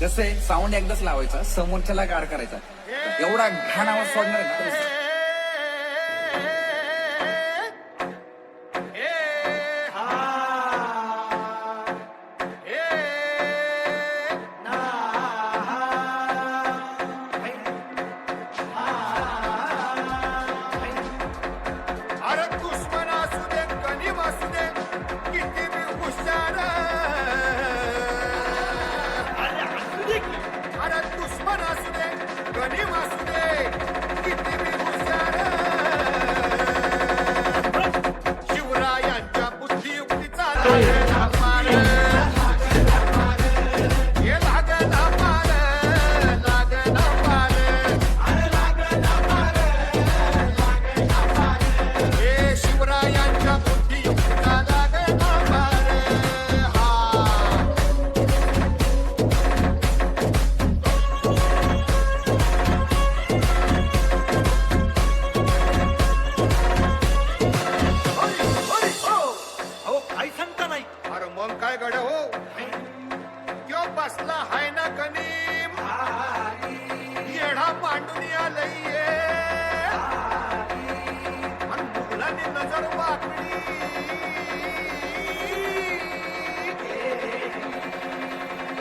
कसं आहे, साऊंड एकदाच लावायचा, समोरच्याला गाड करायचा. एवढा घाण आवाज सोडणार आहे ना. शिवरायांच्या बुद्धियुक्तीचा शिवरायांच्या बुद्धियुक्तीचा लागला पार. अरे मग काय गड हो त्यो बसला हाय ना कनीम येढा मांडून आलंय आणि मुलांनी नजर वाकडी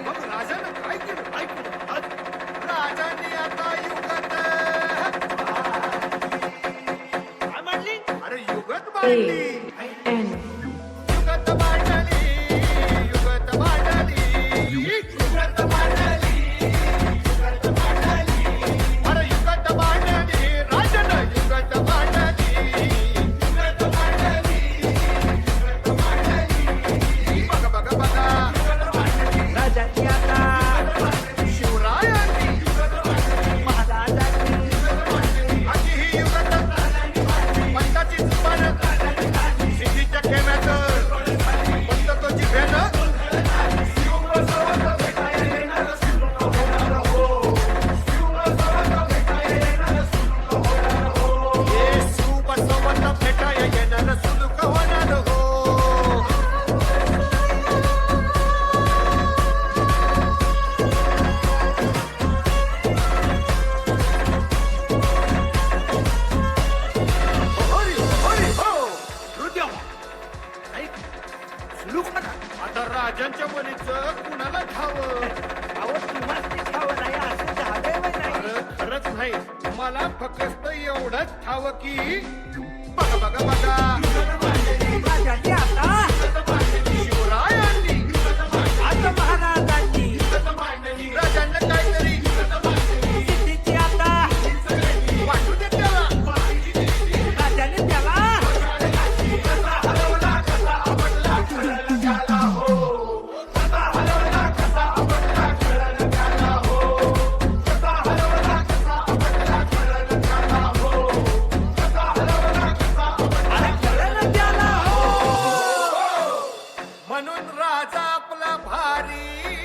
मग राजानं काय केलं राजाने आता युगत अरे युगत बांधली युगत मांडली युगत मांडली युगत मांडली युगत मांडली अरे युगत मांडली राजन युगत मांडली युगत मांडली युगत मांडली बघा बघा बघा राजाची आता शिवरायांनी महाराजांनी अशी ही युगत पंताची जुबान सिद्धीच्या केव्यात पंततोची भेट शिवबसवत भेटाय येणार सुलूक होणार हो. आता राजांच्या मनीचं कुणाला ठावं खरंच नाही मला फक्त एवढंच ठावं की बघा बघा बघा शिवरायांनी राजांना काहीतरी वाटू दे त्याला म्हणून राजा आपला भारी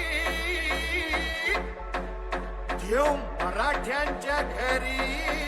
घेऊ मराठ्यांच्या घरी